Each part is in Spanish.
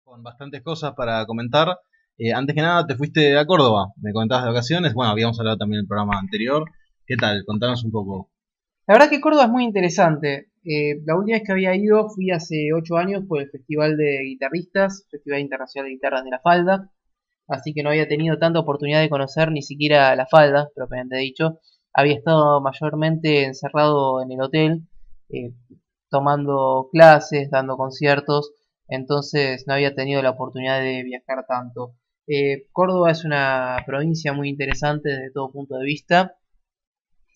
Con bastantes cosas para comentar. Antes que nada, te fuiste a Córdoba, me comentabas de vacaciones. Bueno, habíamos hablado también en el programa anterior. ¿Qué tal? Contanos un poco. La verdad que Córdoba es muy interesante. La última vez que había ido fui hace 8 años por el Festival de Guitarristas, Festival Internacional de Guitarras de La Falda, así que no había tenido tanta oportunidad de conocer ni siquiera La Falda, propiamente dicho. Había estado mayormente encerrado en el hotel, eh, tomando clases, dando conciertos, entonces no había tenido la oportunidad de viajar tanto. Córdoba es una provincia muy interesante desde todo punto de vista.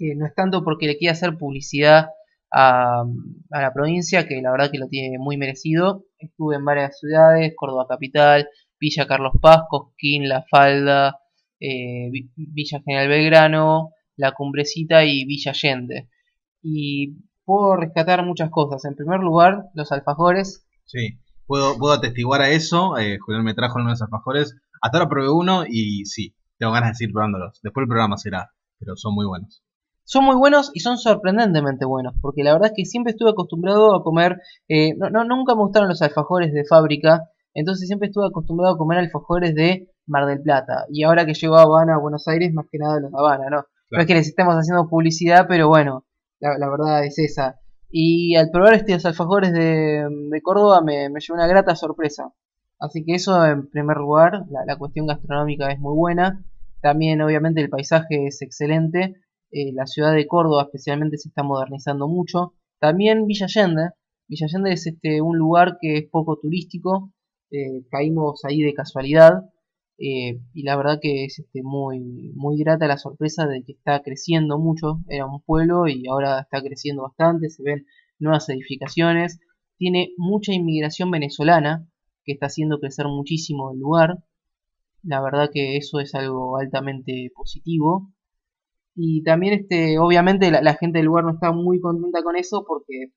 No es tanto porque le quiera hacer publicidad a la provincia, que la verdad que lo tiene muy merecido. Estuve en varias ciudades, Córdoba Capital, Villa Carlos Paz, Cosquín, La Falda, Villa General Belgrano, La Cumbrecita y Villa Allende. Y puedo rescatar muchas cosas. En primer lugar, los alfajores. Sí, puedo atestiguar a eso. Julián me trajo unos alfajores. Hasta ahora probé uno y sí, tengo ganas de seguir probándolos. Después el programa será, pero son muy buenos. Son muy buenos y son sorprendentemente buenos, porque la verdad es que siempre estuve acostumbrado a comer, nunca me gustaron los alfajores de fábrica, entonces siempre estuve acostumbrado a comer alfajores de Mar del Plata, y ahora que llego a Habana, a Buenos Aires, más que nada los de Habana, ¿no? No es Claro. que les estemos haciendo publicidad, pero bueno, la verdad es esa. Y al probar estos alfajores de Córdoba me llevó una grata sorpresa. Así que eso en primer lugar, la cuestión gastronómica es muy buena. También obviamente el paisaje es excelente. La ciudad de Córdoba especialmente se está modernizando mucho. También Villa Allende. Villa Allende es un lugar que es poco turístico. Caímos ahí de casualidad. Y la verdad que es muy grata la sorpresa de que está creciendo mucho. Era un pueblo y ahora está creciendo bastante. Se ven nuevas edificaciones. Tiene mucha inmigración venezolana que está haciendo crecer muchísimo el lugar. La verdad que eso es algo altamente positivo. Y también, obviamente, la gente del lugar no está muy contenta con eso porque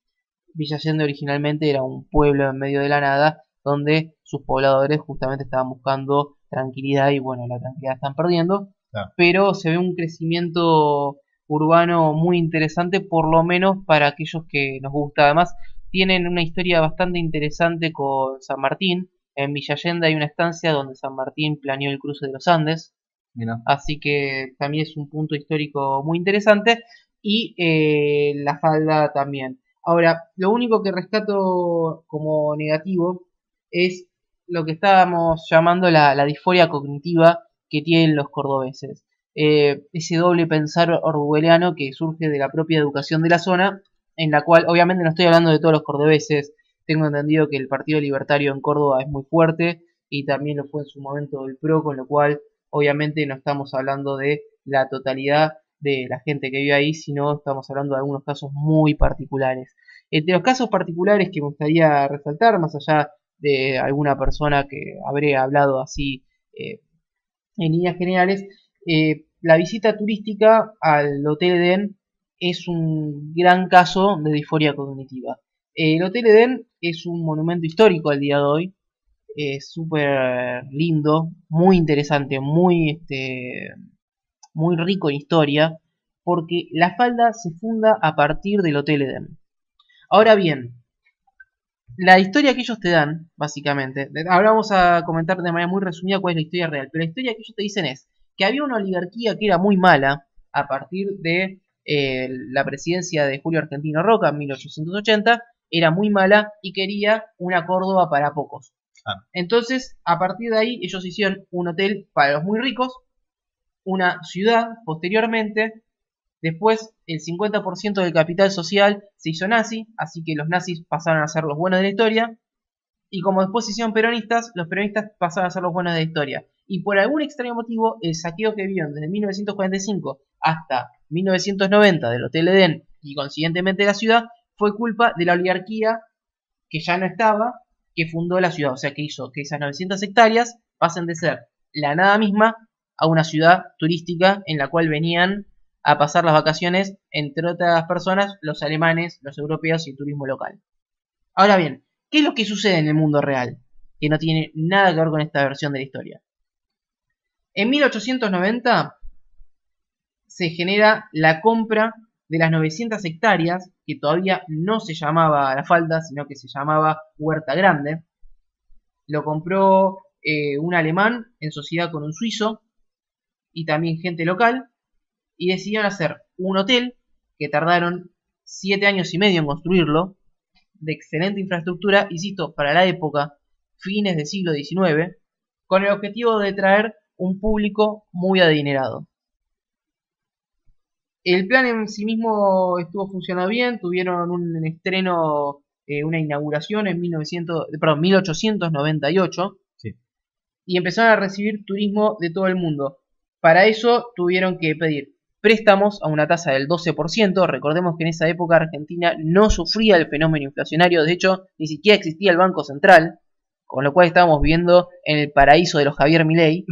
Villa Allende originalmente era un pueblo en medio de la nada donde sus pobladores justamente estaban buscando tranquilidad y bueno, la tranquilidad están perdiendo, Claro. pero se ve un crecimiento urbano muy interesante, por lo menos para aquellos que nos gusta. Además, tienen una historia bastante interesante con San Martín. En Villa Allende hay una estancia donde San Martín planeó el cruce de los Andes, Mira. así que también es un punto histórico muy interesante y la falda también. Ahora, lo único que rescato como negativo es lo que estábamos llamando la disforia cognitiva que tienen los cordobeses. Ese doble pensar orwelliano que surge de la propia educación de la zona, en la cual obviamente no estoy hablando de todos los cordobeses. Tengo entendido que el Partido Libertario en Córdoba es muy fuerte y también lo fue en su momento el PRO, con lo cual obviamente no estamos hablando de la totalidad de la gente que vive ahí, sino estamos hablando de algunos casos muy particulares. Entre los casos particulares que me gustaría resaltar, más allá de alguna persona que habré hablado así en líneas generales, la visita turística al Hotel Edén es un gran caso de disforia cognitiva. El Hotel Edén es un monumento histórico al día de hoy, súper lindo, muy interesante, muy rico en historia, porque la falda se funda a partir del Hotel Edén. Ahora bien, la historia que ellos te dan, básicamente, ahora vamos a comentar de manera muy resumida cuál es la historia real, pero la historia que ellos te dicen es que había una oligarquía que era muy mala a partir de la presidencia de Julio Argentino Roca en 1880, era muy mala y quería una Córdoba para pocos. Claro. Entonces, a partir de ahí, ellos hicieron un hotel para los muy ricos, una ciudad posteriormente. Después, el 50% del capital social se hizo nazi, así que los nazis pasaron a ser los buenos de la historia. Y como después se hicieron peronistas, los peronistas pasaron a ser los buenos de la historia. Y por algún extraño motivo, el saqueo que vieron desde 1945 hasta 1990 del Hotel Edén y consiguientemente de la ciudad fue culpa de la oligarquía que ya no estaba, que fundó la ciudad. O sea, que hizo que esas 900 hectáreas pasen de ser la nada misma a una ciudad turística en la cual venían a pasar las vacaciones, entre otras personas, los alemanes, los europeos y el turismo local. Ahora bien, ¿qué es lo que sucede en el mundo real? Que no tiene nada que ver con esta versión de la historia. En 1890 se genera la compra de las 900 hectáreas, que todavía no se llamaba La Falda, sino que se llamaba Huerta Grande. lo compró un alemán en sociedad con un suizo y también gente local, y decidieron hacer un hotel que tardaron 7 años y medio en construirlo, de excelente infraestructura, insisto, para la época, fines del siglo XIX, con el objetivo de traer un público muy adinerado. El plan en sí mismo estuvo funcionando bien, tuvieron un estreno, una inauguración en 1898, Sí. y empezaron a recibir turismo de todo el mundo. Para eso tuvieron que pedir préstamos a una tasa del 12%. Recordemos que en esa época Argentina no sufría el fenómeno inflacionario, de hecho ni siquiera existía el Banco Central, con lo cual estábamos viviendo en el paraíso de los Javier Milei.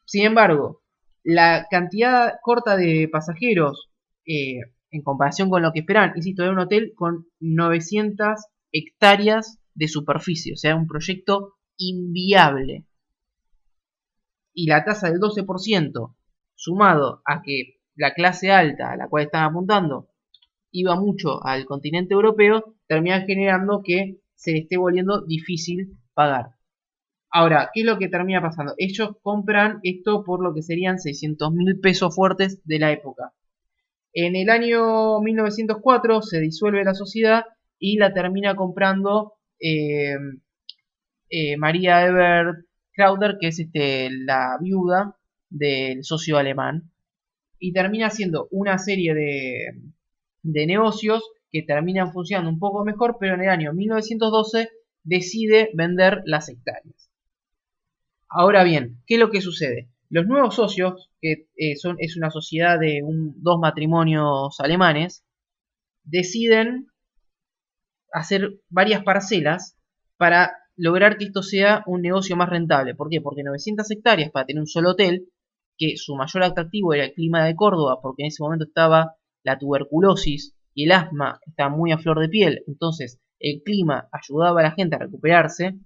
Sin embargo, la cantidad corta de pasajeros en comparación con lo que esperaban, insisto, era un hotel con 900 hectáreas de superficie, o sea, un proyecto inviable. Y la tasa del 12%, sumado a que la clase alta a la cual estaban apuntando iba mucho al continente europeo, termina generando que se le esté volviendo difícil pagar. Ahora, ¿qué es lo que termina pasando? Ellos compran esto por lo que serían 600.000 pesos fuertes de la época. En el año 1904 se disuelve la sociedad y la termina comprando María Ebert Crowder, que es la viuda del socio alemán. Y termina siendo una serie de negocios que terminan funcionando un poco mejor, pero en el año 1912 decide vender las hectáreas. Ahora bien, ¿qué es lo que sucede? Los nuevos socios, que es una sociedad de dos matrimonios alemanes, deciden hacer varias parcelas para lograr que esto sea un negocio más rentable. ¿Por qué? Porque 900 hectáreas para tener un solo hotel, que su mayor atractivo era el clima de Córdoba, porque en ese momento estaba la tuberculosis y el asma, estaba muy a flor de piel, entonces el clima ayudaba a la gente a recuperarse.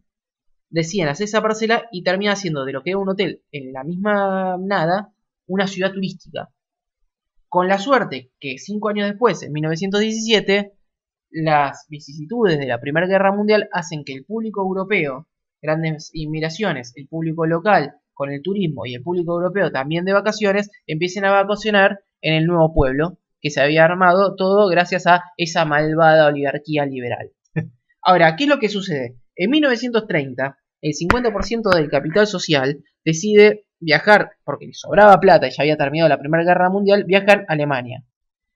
Decían hacer esa parcela y termina siendo de lo que era un hotel en la misma nada, una ciudad turística. Con la suerte que 5 años después, en 1917, las vicisitudes de la Primera Guerra Mundial hacen que el público europeo, grandes inmigraciones, el público local con el turismo y el público europeo también de vacaciones, empiecen a vacacionar en el nuevo pueblo que se había armado, todo gracias a esa malvada oligarquía liberal. Ahora, ¿qué es lo que sucede? En 1930, el 50% del capital social decide viajar, porque le sobraba plata y ya había terminado la Primera Guerra Mundial, viajan a Alemania.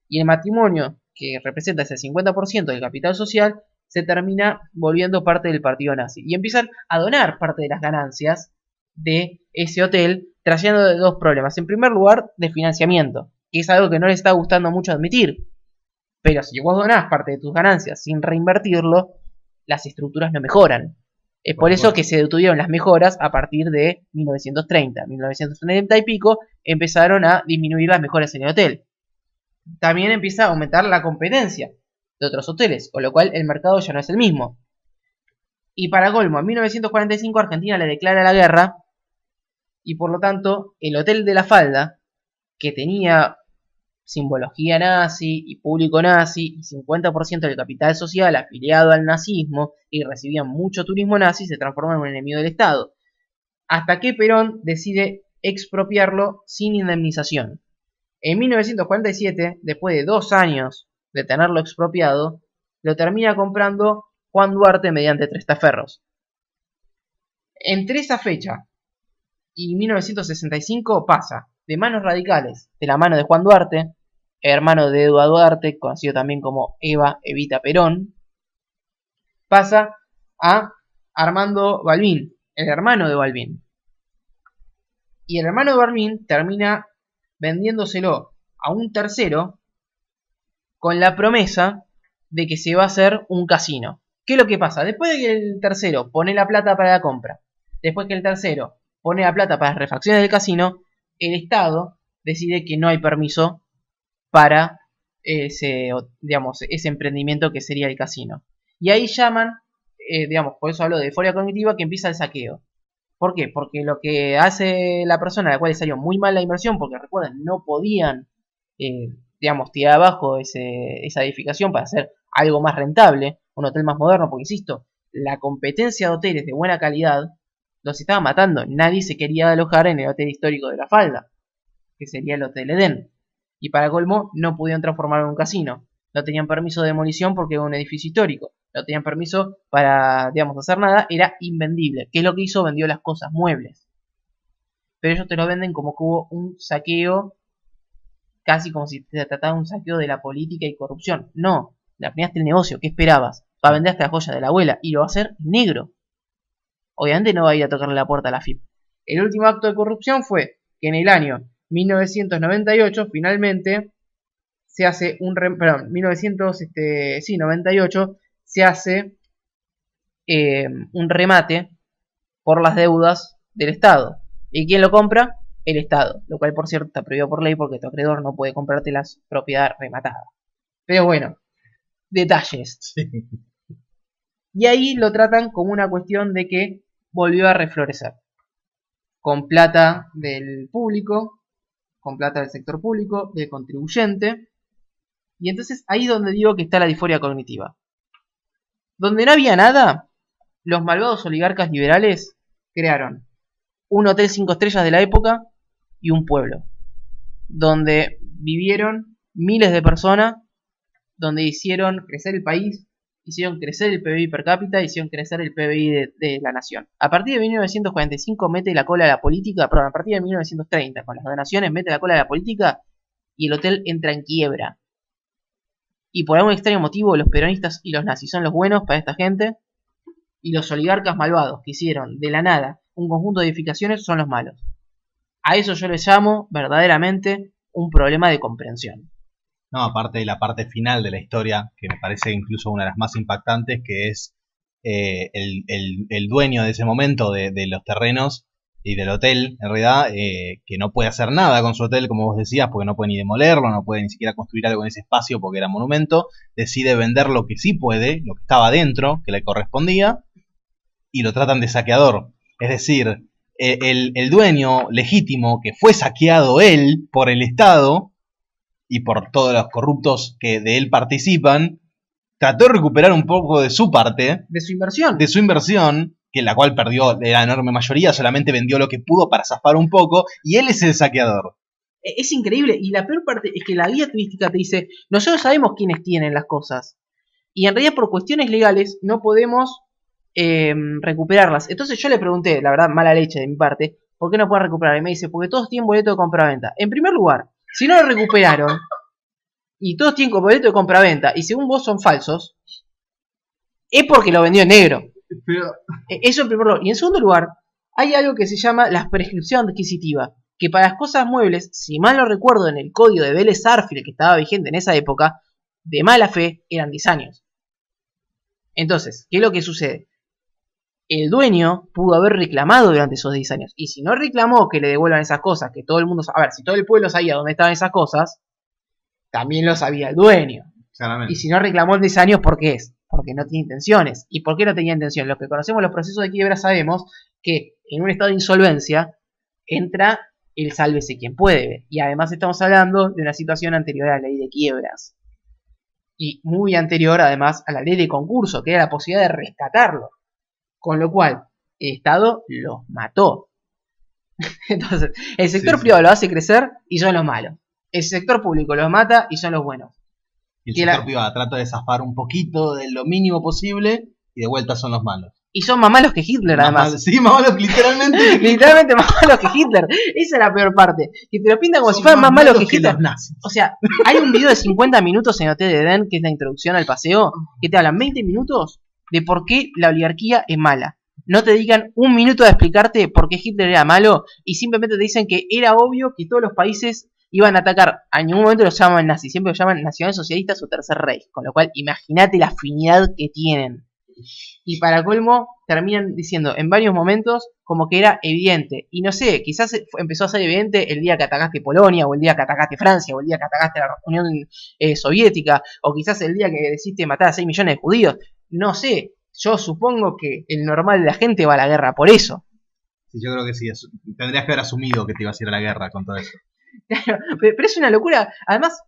Y el matrimonio, que representa ese 50% del capital social, se termina volviendo parte del partido nazi. Y empiezan a donar parte de las ganancias de ese hotel, trayendo dos problemas. En primer lugar, de financiamiento, que es algo que no les está gustando mucho admitir. Pero si vos donás parte de tus ganancias sin reinvertirlo, las estructuras no mejoran. Es por eso que se detuvieron las mejoras a partir de 1930. 1930 y pico empezaron a disminuir las mejoras en el hotel. También empieza a aumentar la competencia de otros hoteles, con lo cual el mercado ya no es el mismo. Y para colmo, en 1945 Argentina le declara la guerra y por lo tanto el Hotel de la Falda, que tenía simbología nazi y público nazi y 50% del capital social afiliado al nazismo y recibía mucho turismo nazi, se transforma en un enemigo del Estado. Hasta que Perón decide expropiarlo sin indemnización. En 1947, después de 2 años de tenerlo expropiado, lo termina comprando Juan Duarte mediante testaferros. Entre esa fecha y 1965 pasa de manos radicales, de la mano de Juan Duarte, hermano de Eduardo Duarte, conocido también como Evita Perón, pasa a Armando Balbín, el hermano de Balbín. Y el hermano de Balbín termina vendiéndoselo a un tercero con la promesa de que se va a hacer un casino. ¿Qué es lo que pasa? Después de que el tercero pone la plata para la compra, después que el tercero pone la plata para las refacciones del casino, el Estado decide que no hay permiso para ese emprendimiento que sería el casino. Y ahí llaman, por eso hablo de euforia cognitiva, que empieza el saqueo. ¿Por qué? Porque lo que hace la persona a la cual le salió muy mal la inversión, porque recuerden, no podían, tirar abajo esa edificación para hacer algo más rentable, un hotel más moderno, porque insisto, la competencia de hoteles de buena calidad los estaba matando. Nadie se quería alojar en el hotel histórico de La Falda, que sería el Hotel Edén. Y para colmo, no pudieron transformarlo en un casino. No tenían permiso de demolición porque era un edificio histórico. No tenían permiso para, digamos, hacer nada. Era invendible. ¿Qué es lo que hizo? Vendió las cosas, muebles. Pero ellos te lo venden como que hubo un saqueo, casi como si se tratara de un saqueo de la política y corrupción. No, le arruinaste el negocio. ¿Qué esperabas? Va a vender hasta la joya de la abuela y lo va a hacer negro. Obviamente no va a ir a tocarle la puerta a la FIP. El último acto de corrupción fue que en el año 1998 finalmente se hace un 98 se hace un remate por las deudas del Estado. ¿Y quién lo compra? El Estado, lo cual por cierto está prohibido por ley porque tu acreedor no puede comprarte la propiedad rematada. Pero bueno, detalles. Sí. Y ahí lo tratan como una cuestión de que volvió a reflorecer. Con plata del público, con plata del sector público, del contribuyente. Y entonces ahí es donde digo que está la disforia cognitiva. Donde no había nada, los malvados oligarcas liberales crearon un hotel 5 estrellas de la época y un pueblo. Donde vivieron miles de personas, donde hicieron crecer el país, hicieron crecer el PBI per cápita, hicieron crecer el PBI de la nación. A partir de 1945 mete la cola a la política, perdón, a partir de 1930, con las donaciones mete la cola a la política y el hotel entra en quiebra. Y por algún extraño motivo los peronistas y los nazis son los buenos para esta gente y los oligarcas malvados que hicieron de la nada un conjunto de edificaciones son los malos. A eso yo les llamo verdaderamente un problema de comprensión. No, aparte de la parte final de la historia, que me parece incluso una de las más impactantes, que es el dueño de ese momento de los terrenos y del hotel, en realidad, que no puede hacer nada con su hotel, como vos decías, porque no puede ni demolerlo, no puede ni siquiera construir algo en ese espacio porque era monumento, decide vender lo que sí puede, lo que estaba dentro, que le correspondía, y lo tratan de saqueador. Es decir, el dueño legítimo, que fue saqueado él por el Estado, y por todos los corruptos que de él participan, trató de recuperar un poco de su parte. De su inversión. De su inversión, que la cual perdió la enorme mayoría, solamente vendió lo que pudo para zafar un poco, y él es el saqueador. Es increíble, y la peor parte es que la guía turística te dice, nosotros sabemos quiénes tienen las cosas, y en realidad por cuestiones legales no podemos recuperarlas. Entonces yo le pregunté, la verdad, mala leche de mi parte, ¿por qué no pueden recuperar? Y me dice, porque todos tienen boleto de compra-venta. En primer lugar, si no lo recuperaron y todos tienen boleto de compra-venta y según vos son falsos, es porque lo vendió en negro. Pero... Eso en primer lugar. Y en segundo lugar, hay algo que se llama la prescripción adquisitiva, que para las cosas muebles, si mal no recuerdo en el código de Vélez Sarsfield que estaba vigente en esa época, de mala fe eran 10 años. Entonces, ¿qué es lo que sucede? El dueño pudo haber reclamado durante esos 10 años. Y si no reclamó que le devuelvan esas cosas, que todo el mundo... A ver, si todo el pueblo sabía dónde estaban esas cosas, también lo sabía el dueño. Claramente. Y si no reclamó en 10 años, ¿por qué es? Porque no tiene intenciones. ¿Y por qué no tenía intención? Los que conocemos los procesos de quiebra sabemos que en un estado de insolvencia entra el sálvese quien puede. Y además estamos hablando de una situación anterior a la ley de quiebras. Y muy anterior además a la ley de concurso, que era la posibilidad de rescatarlo. Con lo cual, el Estado los mató. Entonces, el sector privado lo hace crecer y son los malos. El sector público los mata y son los buenos. Y el sector privado trata de zafar un poquito de lo mínimo posible y de vuelta son los malos. Y son más malos que Hitler, además. Sí, más malos literalmente. Literalmente más malos que Hitler. Esa es la peor parte. Que te lo pintan como si fueran más malos que Hitler. O sea, hay un video de 50 minutos en Hotel Edén, que es la introducción al paseo, que te hablan 20 minutos de por qué la oligarquía es mala. No te dedican un minuto a explicarte por qué Hitler era malo y simplemente te dicen que era obvio que todos los países iban a atacar. A ningún momento los llaman nazis, siempre los llaman nacionalsocialistas o tercer Reich. Con lo cual, imagínate la afinidad que tienen. Y para colmo, terminan diciendo en varios momentos como que era evidente. Y no sé, quizás empezó a ser evidente el día que atacaste Polonia, o el día que atacaste Francia, o el día que atacaste la Unión Soviética, o quizás el día que decidiste matar a 6 millones de judíos. No sé, yo supongo que el normal de la gente va a la guerra por eso. Sí, yo creo que sí, tendrías que haber asumido que te ibas a ir a la guerra con todo eso. Claro, pero es una locura. Además,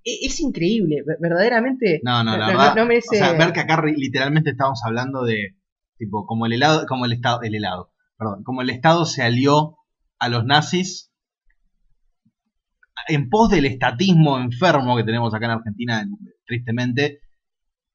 es increíble, verdaderamente. No, la verdad. No merece... O sea, ver que acá literalmente estamos hablando de, tipo, como el helado, perdón, como el Estado se alió a los nazis en pos del estatismo enfermo que tenemos acá en Argentina, tristemente,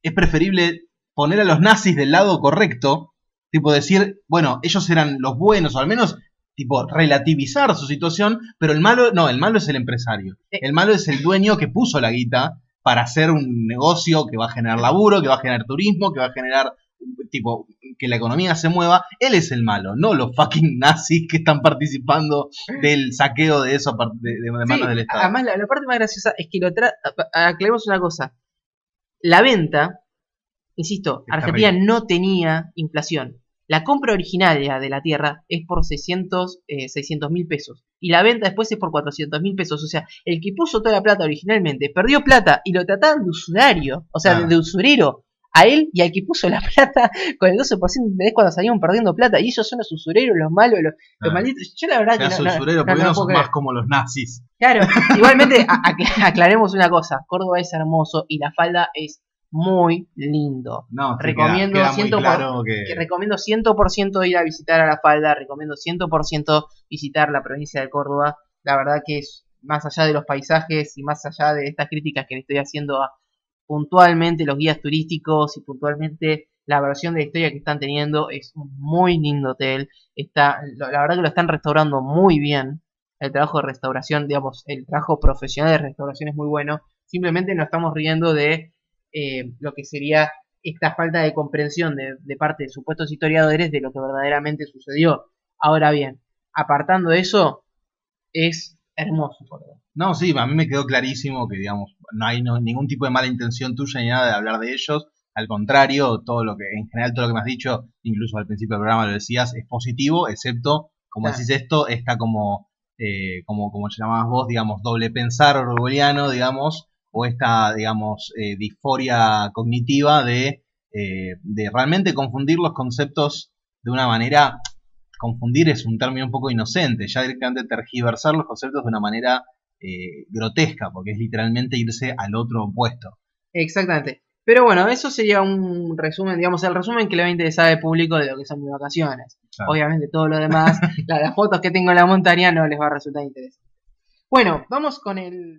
es preferible poner a los nazis del lado correcto, tipo decir, bueno, ellos eran los buenos, o al menos tipo relativizar su situación, pero el malo, no, el malo es el empresario. El malo es el dueño que puso la guita para hacer un negocio que va a generar laburo, que va a generar turismo, que va a generar tipo que la economía se mueva. Él es el malo, no los fucking nazis que están participando del saqueo de eso de manos del Estado. Además, la parte más graciosa es que aclaremos una cosa. La venta, insisto, Es Argentina terrible. no tenía inflación. La compra originaria de la tierra es por 600.000 pesos. Y la venta después es por 400.000 pesos. O sea, el que puso toda la plata originalmente perdió plata y lo trataban de usurario. O sea, Claro. de usurero. A él y al que puso la plata con el 12% de interés cuando salían perdiendo plata. Y ellos son los usureros, los malos, los malditos. Yo la verdad que Pedazo de usurero, porque no son puedo más como los nazis. Claro, igualmente aclaremos una cosa. Córdoba es hermoso y la falda es muy lindo. No, sí, Recomiendo queda muy 100%, claro recomiendo 100% ir a visitar a la falda, recomiendo 100% visitar la provincia de Córdoba. La verdad que es más allá de los paisajes y más allá de estas críticas que le estoy haciendo a puntualmente los guías turísticos y puntualmente la versión de la historia que están teniendo, es un muy lindo hotel. La verdad que lo están restaurando muy bien. El trabajo de restauración, digamos, el trabajo profesional de restauración es muy bueno. Simplemente nos estamos riendo de lo que sería esta falta de comprensión de parte de supuestos historiadores de lo que verdaderamente sucedió. Ahora bien, apartando eso, es hermoso. No, sí, a mí me quedó clarísimo que, digamos, no hay ningún tipo de mala intención tuya ni nada de hablar de ellos. Al contrario, en general, todo lo que me has dicho, incluso al principio del programa lo decías, es positivo, excepto, como Claro. decís esto, está como llamabas vos, digamos, doble pensar orwelliano, digamos, o esta, digamos, disforia cognitiva de realmente confundir los conceptos de una manera. Confundir es un término un poco inocente, ya directamente tergiversar los conceptos de una manera grotesca, porque es literalmente irse al otro opuesto. Exactamente. Pero bueno, eso sería un resumen, digamos, el resumen que le va a interesar al público de lo que son mis vacaciones. Claro. Obviamente todo lo demás, las fotos que tengo en la montaña no les va a resultar interesante. Bueno, vamos con el